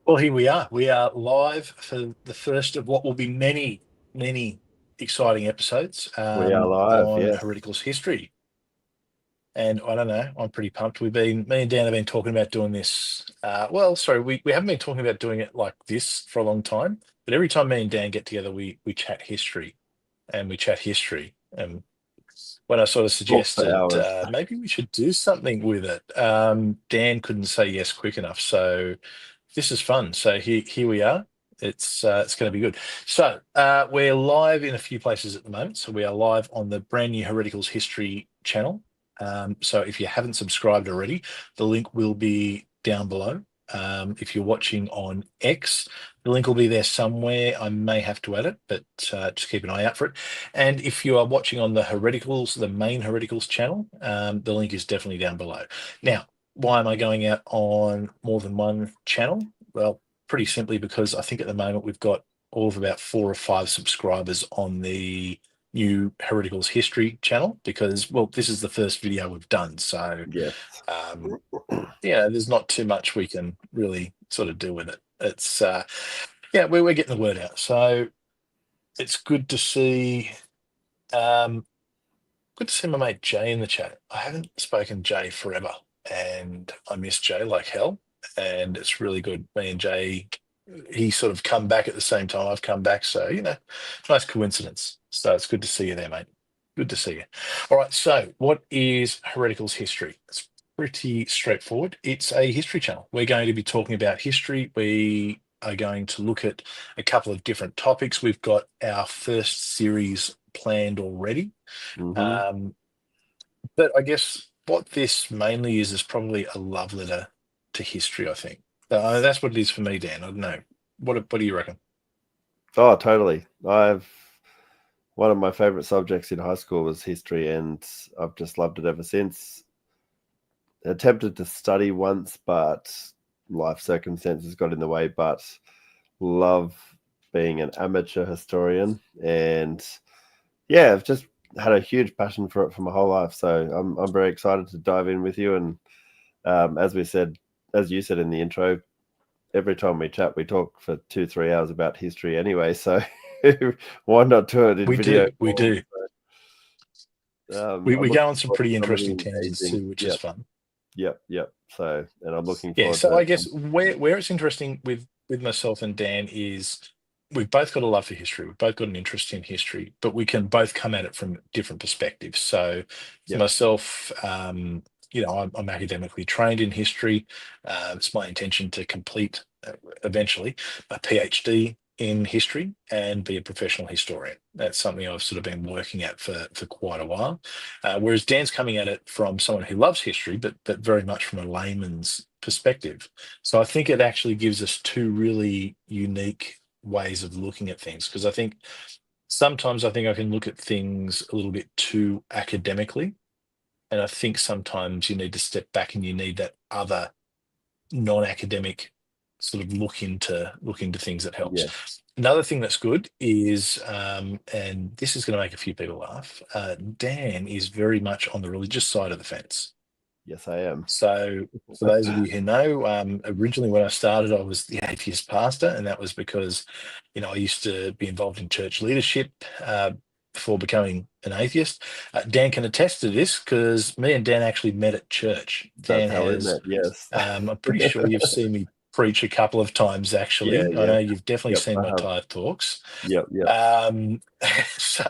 Well, here we are. We are live for the first of what will be many, many exciting episodes We are live, on yes. Hereticals history. And I don't know, I'm pretty pumped. Me and Dan have been talking about doing this. Sorry, we haven't been talking about doing it like this for a long time. But every time me and Dan get together, we chat history and we chat history. And when I sort of Talk for suggested hours. maybe we should do something with it, Dan couldn't say yes quick enough. So this is fun. So here we are. It's going to be good. So we're live in a few places at the moment. So we are live on the brand new Hereticals History channel. So if you haven't subscribed already, the link will be down below. If you're watching on X, the link will be there somewhere. I may have to add it, but just keep an eye out for it. And if you are watching on the Hereticals, the main Hereticals channel, the link is definitely down below. Now, why am I going out on more than one channel? Well, pretty simply because I think at the moment we've got all of about 4 or 5 subscribers on the new Hereticals History channel because, well, this is the first video we've done. So, Yes. um, yeah, there's not too much we can really sort of do with it. Yeah, we're getting the word out. So it's um, good to see my mate Jay in the chat. I haven't spoken to Jay forever, and I miss Jay like hell. And it's really good. Me and Jay, he sort of come back at the same time I've come back. So, nice coincidence. So it's good to see you there, mate. Good to see you. All right. So, what is Hereticals history? It's pretty straightforward. It's a history channel. We're going to be talking about history. We are going to look at a couple of different topics. We've got our first series planned already. hmm Um, but I guess what this mainly is probably a love letter to history, I think. That's what it is for me, Dan. I don't know. What do you reckon? Oh, totally. I've One of my favorite subjects in high school was history, and I've just loved it ever since. Attempted to study once, but life circumstances got in the way. But love being an amateur historian, and yeah, I've just had a huge passion for it for my whole life. So I'm very excited to dive in with you. And as we said, as you said in the intro, every time we chat, we talk for 2, 3 hours about history anyway. So why not do it in We video do, we form? do. We I'm go looking on some forward to pretty some of the interesting tangents engaging. too, which is Yep, fun. yep, yep. So, and I'm looking Yeah, forward so to I guess where it's interesting with myself and Dan is we've both got a love for history. We've both got an interest in history, but we can both come at it from different perspectives. So for yep, myself, I'm academically trained in history. It's my intention to complete eventually a PhD in history and be a professional historian. That's something I've sort of been working at for quite a while. Whereas Dan's coming at it from someone who loves history, but very much from a layman's perspective. So I think it actually gives us two really unique ways of looking at things because sometimes I think I can look at things a little bit too academically, and I think sometimes you need to step back and you need that other non-academic sort of look into things that helps. yes, Another thing that's good is, and this is going to make a few people laugh. Dan is very much on the religious side of the fence. yes, I am. So, for those of you who know, originally when I started, I was the atheist pastor, and that was because, I used to be involved in church leadership before becoming an atheist. Dan can attest to this because me and Dan actually met at church. That's Dan how we has, met. Yes. I'm pretty sure you've seen me preach a couple of times, Yeah, actually. I yeah. know you've definitely Yep, seen I my have. tithe talks. Yep, yep. Um, so,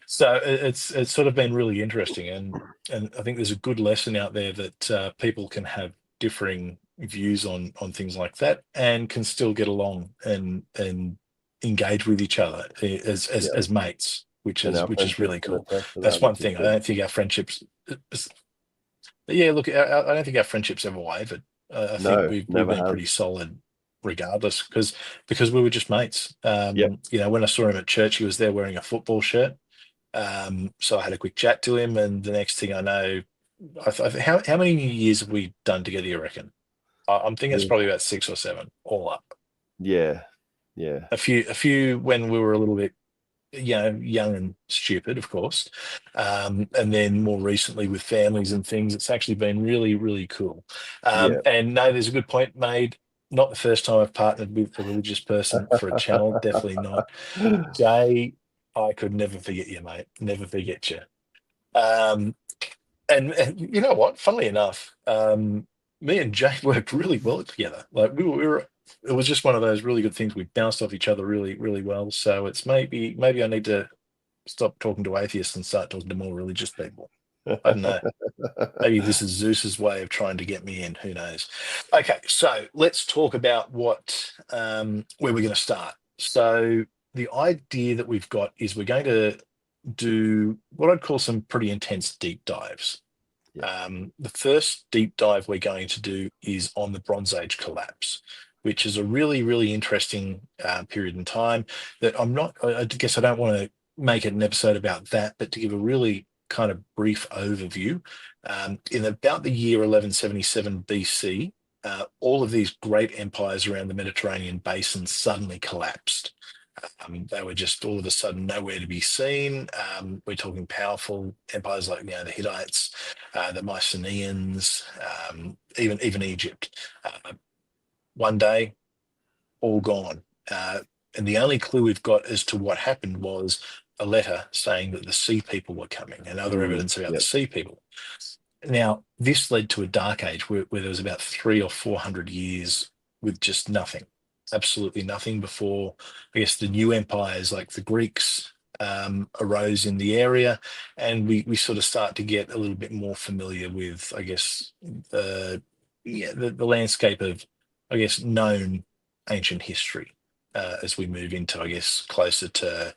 so it's sort of been really interesting, and I think there's a good lesson out there that people can have differing views on things like that, and can still get along and engage with each other Yep. as mates, which And is our which is friendship really can cool. attest to That's that, one which is thing. I good. don't think our friendships. Yeah, look, I don't think our friendships ever wavered. I think No, we've never been have. pretty solid regardless because we were just mates. Yep. When I saw him at church, he was there wearing a football shirt. So I had a quick chat to him, and the next thing I know, how many years have we done together? You reckon? I'm thinking it's Yeah. probably about 6 or 7, all up. Yeah. Yeah. A few when we were a little bit, young and stupid, of course, and then more recently with families and things, it's actually been really, really cool. Yeah. And no, there's a good point made. not the first time I've partnered with a religious person for a channel. Definitely not. Jay, I could never forget you, mate. Never forget you. Um, and you know what? Funnily enough, me and Jay worked really well together. Like we were, it was just one of those really good things. We bounced off each other really, really well. So it's maybe I need to stop talking to atheists and start talking to more religious people. I don't know. Maybe this is Zeus's way of trying to get me in. Who knows? Okay, so let's talk about where we're going to start. So the idea that we've got is we're going to do what I'd call some pretty intense deep dives. Yeah. The first deep dive we're going to do is on the Bronze Age collapse, which is a really, really interesting period in time that I guess I don't want to make it an episode about that, but to give a really kind of brief overview. In about the year 1177 BC, all of these great empires around the Mediterranean basin suddenly collapsed. They were just all of a sudden nowhere to be seen. We're talking powerful empires like the Hittites, the Mycenaeans, even Egypt. One day, all gone. And the only clue we've got as to what happened was a letter saying that the sea people were coming and other evidence about the Yep. sea people. Now, this led to a dark age where there was about 300 or 400 years with just nothing, absolutely nothing before, I guess, the new empires like the Greeks arose in the area. And we sort of start to get a little bit more familiar with, I guess, the landscape of, I guess, known ancient history as we move into, I guess, closer to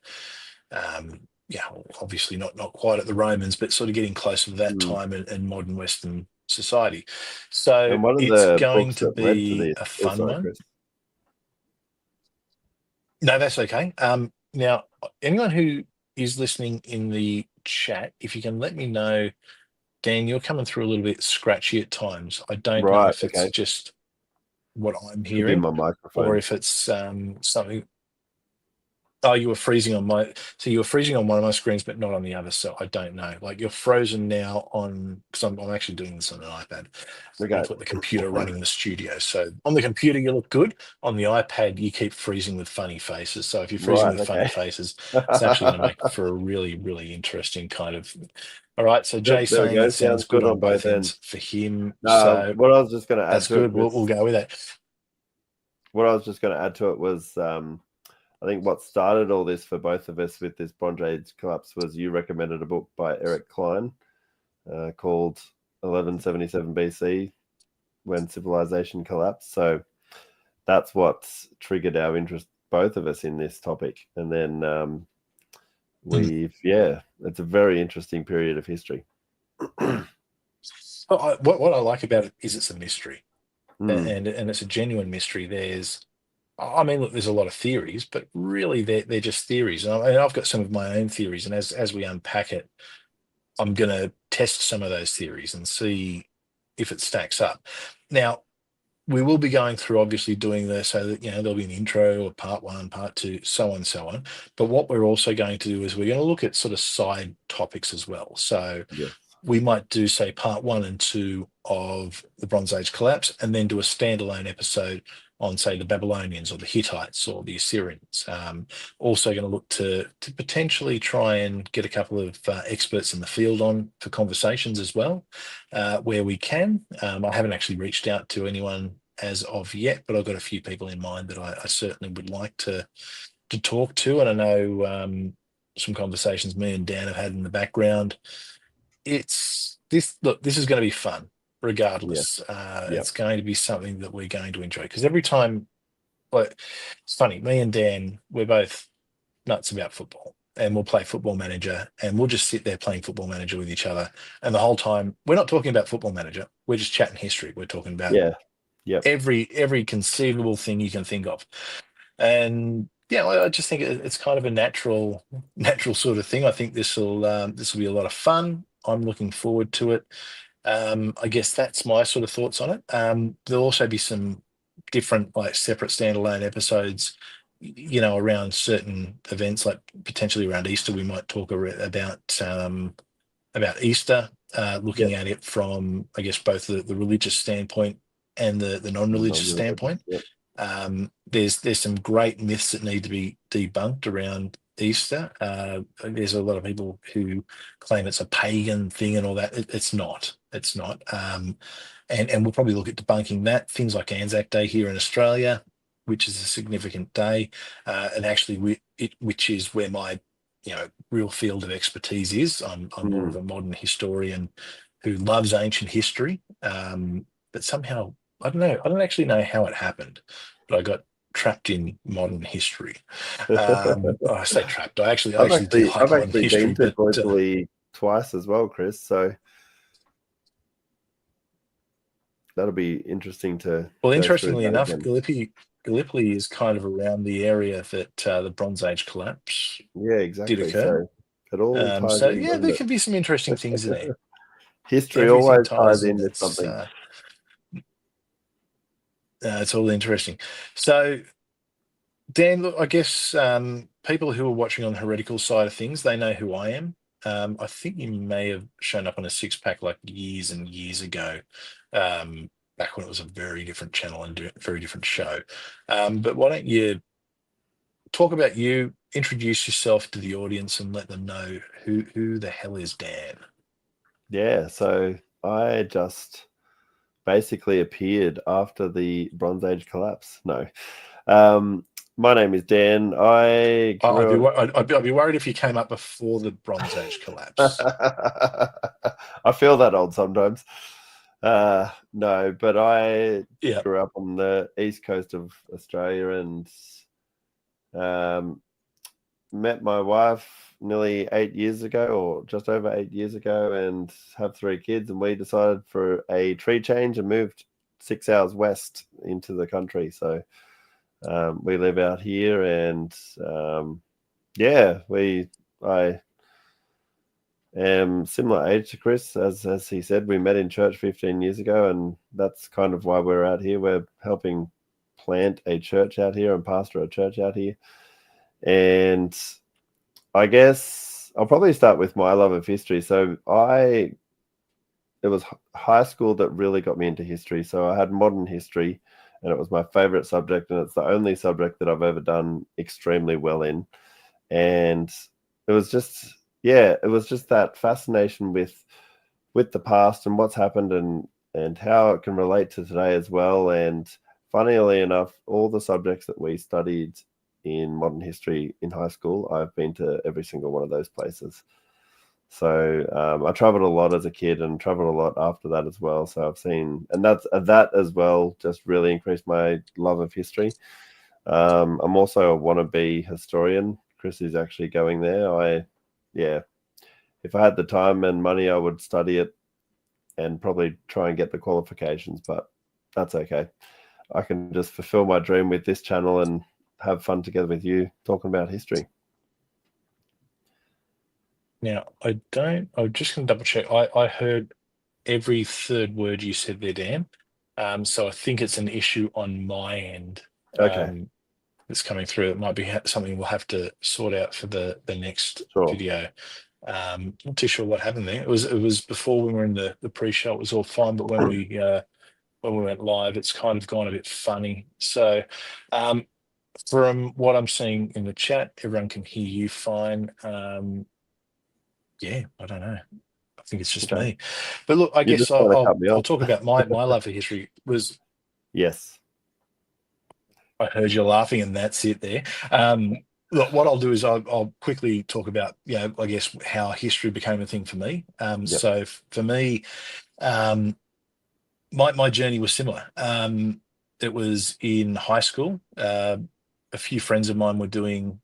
yeah, obviously not quite at the Romans, but sort of getting closer to that Mm. time in modern Western society. So And one of it's the going books to that led to be this, a oh, fun sorry, one. Chris. No, that's okay. Now, anyone who is listening in the chat, if you can let me know, Dan, you're coming through a little bit scratchy at times. I don't know Right. if it's Okay. just what I'm Could be hearing my or microphone. if it's something. Oh, you were freezing on so you were freezing on one of my screens, but not on the other. So I don't know. Like you're frozen now on, because I'm actually doing this on an iPad. Okay. I've got the computer running the studio. So on the computer, you look good. On the iPad, you keep freezing with funny faces. So if you're freezing Right. with funny Okay. faces, it's actually going to make for a really, really interesting kind of. All right. So Yep, Jay's there we saying go. it sounds Sounds good good on on both both ends ends. for him. No, So what I was just going to add that's to it good. We'll was go with that. what I was just going to add to it was I think what started all this for both of us with this Bronze Age collapse was you recommended a book by Eric Klein called 1177 BC, When Civilization Collapsed. So that's what triggered our interest, both of us, in this topic. And then Mm. yeah, it's a very interesting period of history. What I like about it is it's a mystery, Mm, and it's a genuine mystery. I mean, look, there's a lot of theories, but really they're just theories. And I've got some of my own theories, and as we unpack it, I'm going to test some of those theories and see if it stacks up. Now, we will be going through obviously doing this so that there'll be an intro or part one, part two, so on and so on. But what we're also going to do is we're going to look at sort of side topics as well. So yeah. we might do, say, part one and two of the Bronze Age collapse, and then do a standalone episode on, say, the Babylonians or the Hittites or the Assyrians. Also, going to look to potentially try and get a couple of experts in the field on for conversations as well, where we can. I haven't actually reached out to anyone as of yet, but I've got a few people in mind that I certainly would like to talk to, and I know some conversations me and Dan have had in the background. It's this look, this is going to be fun Yeah. regardless. Yep. It's going to be something that we're going to enjoy because every time, like, it's funny, me and Dan, we're both nuts about football, and we'll play football manager, and we'll just sit there playing football manager with each other, and the whole time we're not talking about football manager, we're just chatting history. We're talking about Yeah. Yep. every conceivable thing you can think of. And yeah, I just think it's kind of a natural sort of thing. I think this will be a lot of fun. I'm looking forward to it. I guess that's my sort of thoughts on it. There'll also be some different, like, separate standalone episodes, around certain events, like potentially around Easter. We might talk about Easter, looking Yep. at it from, I guess, both the religious standpoint, and the non-religious Non-religious. standpoint. Yep. There's some great myths that need to be debunked around Easter. There's a lot of people who claim it's a pagan thing and all that. It's not. It's not. And we'll probably look at debunking that. Things like Anzac Day here in Australia, which is a significant day, and actually, which is where my real field of expertise is. I'm more of Mm. a modern historian who loves ancient history, but somehow I don't know. I don't actually know how it happened, but I got trapped in modern history. I say trapped. I actually do I've like modern actually history, been to but Gallipoli twice as well, Chris. So that'll be interesting to well, go through interestingly that enough, again. Gallipoli is kind of around the area that the Bronze Age collapse Yeah, did exactly. occur. So it all ties So in, yeah, doesn't there it? can be some interesting things in there. History Everything always ties ties in. in with something. It's all interesting. So Dan, look, I guess people who are watching on the heretical side of things, they know who I am. I think you may have shown up on a six pack like years and years ago, back when it was a very different channel and very different show. But why don't you talk about you, introduce yourself to the audience, and let them know who the hell is Dan? Yeah, so I just basically appeared after the Bronze Age collapse. No. Um, my name is Dan. I I'd be grew I'd be worried if you came up before the Bronze Age collapse. up. I feel that old sometimes. No, but I Yeah. grew up on the east coast of Australia and um, met my wife nearly 8 years ago, or just over 8 years ago, and have three kids. And we decided for a tree change and moved 6 hours west into the country. So we live out here, and yeah, I similar age to Chris, as he said. We met in church 15 years ago, and that's kind of why we're out here. We're helping plant a church out here and pastor a church out here. And I guess I'll probably start with my love of history. So it was high school that really got me into history. So I had modern history, and it was my favorite subject, and it's the only subject that I've ever done extremely well in. And it was just, yeah, it was just that fascination with the past and what's happened, and how it can relate to today as well. And funnily enough, all the subjects that we studied in modern history in high school, I've been to every single one of those places. So I traveled a lot as a kid and traveled a lot after that as well. So I've seen, and that as well just really increased my love of history. I'm also a wannabe historian. Chris is actually going there. Yeah, if I had the time and money, I would study it and probably try and get the qualifications, but that's okay. I can just fulfill my dream with this channel and have fun together with you talking about history. Now, I don't, I'm just going to double check. I heard every third word you said there, Dan. So I think it's an issue on my end Okay, that's coming through. It might be something we'll have to sort out for the next sure. video. Not too sure what happened there. It was before we were in the pre-show. It was all fine, but when we went live, it's kind of gone a bit funny. So, um, from what I'm seeing in the chat, everyone can hear you fine. Yeah, I don't know. I think it's just Okay. me. But look, I You're guess just trying to cut me I'll off. talk about my love for history. Was Yes. I heard you laughing, and that's it there. Look, what I'll do is I'll quickly talk about, I guess how history became a thing for me. Yep. So for me, um, my journey was similar. It was in high school. A few friends of mine were doing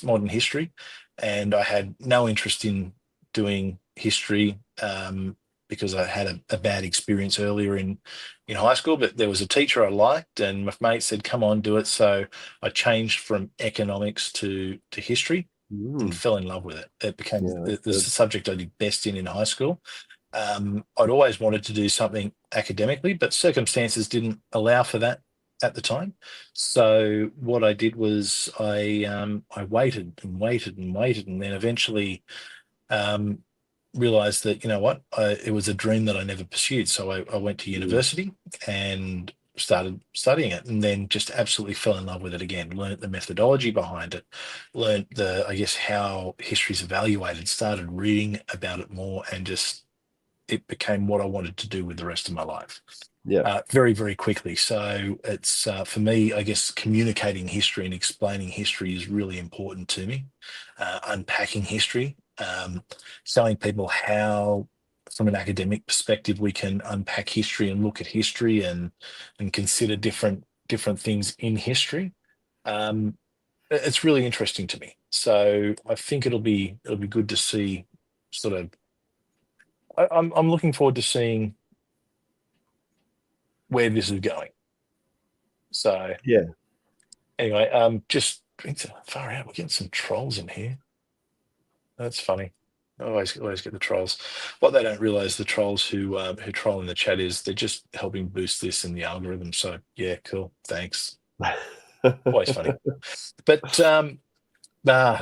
modern history, and I had no interest in doing history because I had a bad experience earlier in high school. But there was a teacher I liked, and my mate said, "Come on, do it." So I changed from economics to history and Mm, fell in love with it. It became yeah, that's the good. subject I did best in high school. I'd always wanted to do something academically, but circumstances didn't allow for that at the time. So what I did was I waited and waited and waited, and then eventually um, realized that, you know what, it was a dream that I never pursued. So I went to Mm. university and started studying it, and then just absolutely fell in love with it again. Learned the methodology behind it, learned I guess, how history is evaluated, started reading about it more, and just it became what I wanted to do with the rest of my life. Yeah. Very, very quickly. So it's for me, I guess, communicating history and explaining history is really important to me. Unpacking history, showing people how, from an academic perspective, we can unpack history and look at history and consider different things in history. Um, it's really interesting to me. So I think it'll be good to see sort of. I'm looking forward to seeing where this is going. So Yeah. anyway, just it's far out. We're getting some trolls in here. That's funny. I always get the trolls. What they don't realize, the trolls who troll in the chat, is they're just helping boost this in the algorithm. So yeah, cool. Thanks. Always funny. But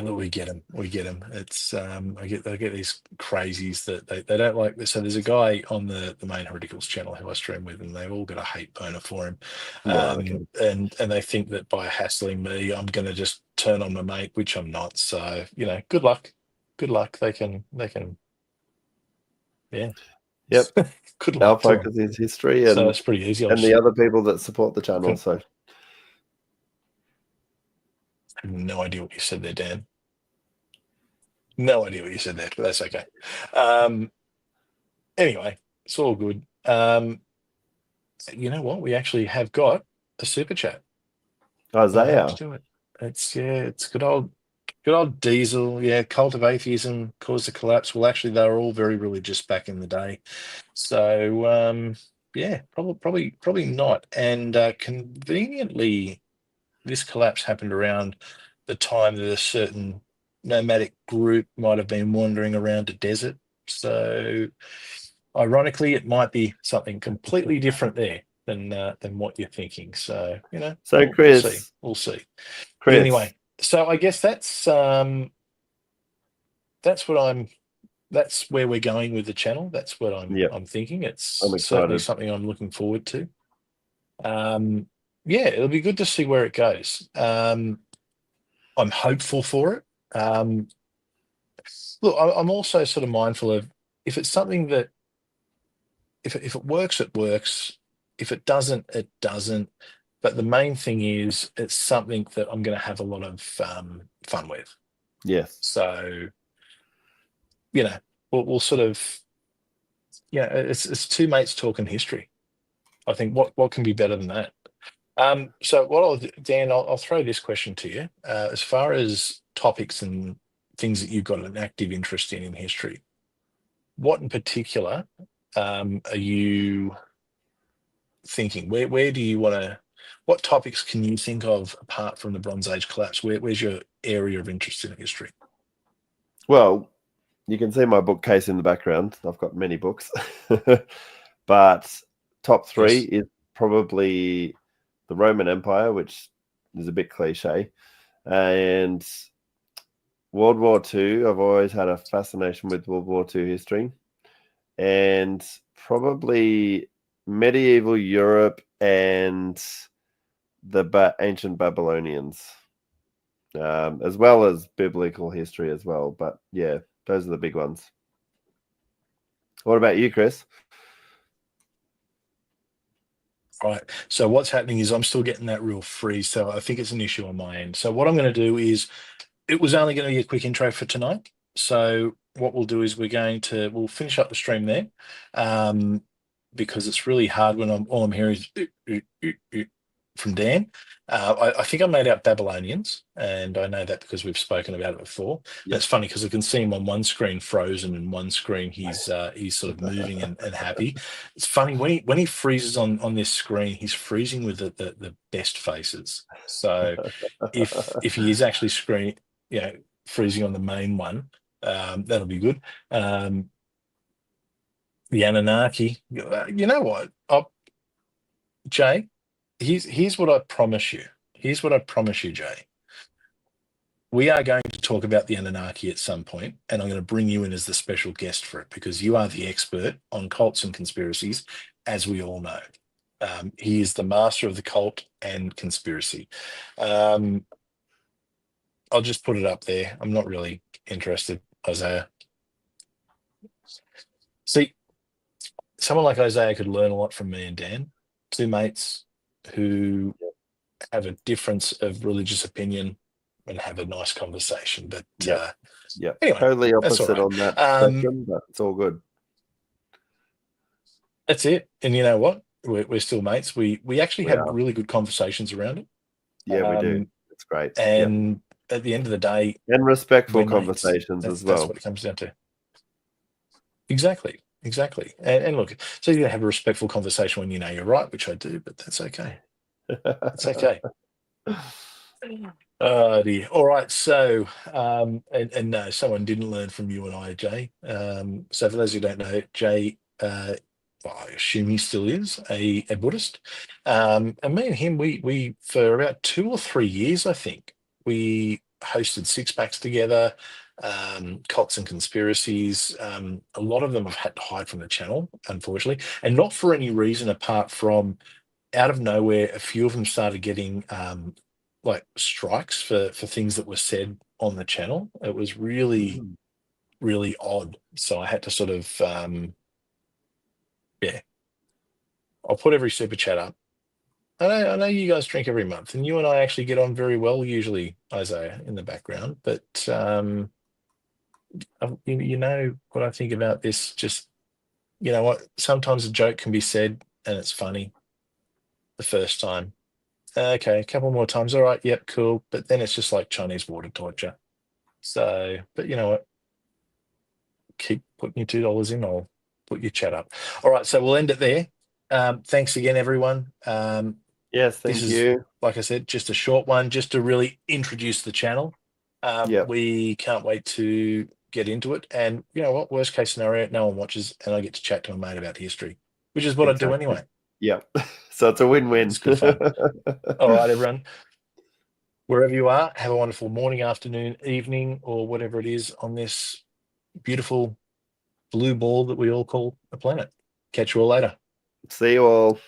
look, we get them. We get them. It's I get these crazies that they don't like this. So there's a guy on the main Hereticals channel who I stream with, and they've all got a hate boner for him. No, okay. And they think that by hassling me, I'm going to just turn on my mate, which I'm not. So good luck. Good luck. They can yeah. Yep. Good Our luck to them. focus is history So it's pretty easy. and the other people that support the channel. So I have no idea what you said there, Dan. No idea what you said there, but that's okay. Um, anyway, it's all good. You know what? We actually have got a super chat. I'll have to Isaiah. do it. It's good old Diesel. Yeah, cult of atheism caused the collapse. Well, actually, they were all very religious back in the day. So yeah, probably not. And conveniently, this collapse happened around the time that a certain nomadic group might have been wandering around a desert. So ironically, it might be something completely different there than what you're thinking. So So we'll see, we'll see. But Chris. anyway, so I guess that's what I'm. That's where we're going with the channel. That's what I'm Yep. I'm thinking. I'm It's certainly excited. something I'm looking forward to. Um, yeah, it'll be good to see where it goes. I'm hopeful for it. Look, I'm also sort of mindful of, if it's something that, if it works, it works. If it doesn't, it doesn't. But the main thing is, it's something that I'm going to have a lot of fun with. Yes. So you know, we'll sort of, it's two mates talking history. I think what can be better than that? So what Dan, I'll throw this question to you. As far as topics and things that you've got an active interest in history, what in particular are you thinking? Where do you want to? What topics can you think of apart from the Bronze Age collapse? Where's your area of interest in history? Well, you can see my bookcase in the background. I've got many books. But top three Yes. is probably the Roman Empire, which is a bit cliche, and World War II. I've always had a fascination with World War II history, and probably medieval Europe and the ancient Babylonians, as well as biblical history as well. But yeah, those are the big ones. What about you, Chris? Right. So what's happening is I'm still getting that real freeze. So I think it's an issue on my end. So what I'm going to do is, it was only going to be a quick intro for tonight. So what we'll do is we'll finish up the stream there, because it's really hard when all I'm hearing is from Dan. I think I made out Babylonians, and I know that because we've spoken about it before. And Yep. it's funny because I can see him on one screen frozen, and one screen he's sort of moving and happy. It's funny when he freezes on this screen, he's freezing with the best faces. So if he is actually freezing on the main one, that'll be good. The Anunnaki, you know what? Jay, here's what I promise you. Here's what I promise you, Jay. we are going to talk about the Anunnaki at some point, and I'm going to bring you in as the special guest for it because you are the expert on cults and conspiracies, as we all know. He is the master of the cult and conspiracy. Um, I'll just put it up there. I'm not really interested, Isaiah. See, someone like Isaiah could learn a lot from me and Dan, two mates who have a difference of religious opinion and have a nice conversation. But Yep. Yep. anyway, Totally that's all opposite right. on that spectrum, but it's all good. That's it. And you know what? We're still mates. We actually We have are. really good conversations around it. Yeah, we do. It's great. Yep. And at the end of the day, And respectful we're mates. conversations as That's well. what it comes down to. Exactly. Exactly. And look, so you have a respectful conversation when you know you're right, which I do, but that's okay. That's okay. Oh dear. All right. So, and no, someone didn't learn from you and I, Jay. So for those who don't know, Jay, well, I assume he still is a Buddhist. And me and him, we for about 2 or 3 years, I think, we hosted six packs together, cults and conspiracies. A lot of them have had to hide from the channel, unfortunately, and not for any reason apart from out of nowhere, a few of them started getting like strikes for things that were said on the channel. It was really, Mm. really odd. So I had to sort of, yeah, I'll put every super chat up. I know you guys drink every month, and you and I actually get on very well usually, Isaiah, in the background. But you know what I think about this. Just you know what, sometimes a joke can be said and it's funny the first time. Okay, a couple more times. All right, yep, cool. But then it's just like Chinese water torture. So, but you know what? Keep putting your $2 in. I'll put your chat up. All right, so we'll end it there. Thanks again, everyone. Yes, This thank is, you. like I said, just a short one, just to really introduce the channel. Yep. We can't wait to get into it. And you know what? Worst case scenario, no one watches, and I get to chat to a mate about history, which is what I do Exactly. anyway. Yep. So it's a win-win. It's good fun. All right, everyone. Wherever you are, have a wonderful morning, afternoon, evening, or whatever it is on this beautiful blue ball that we all call a planet. Catch you all later. See you all.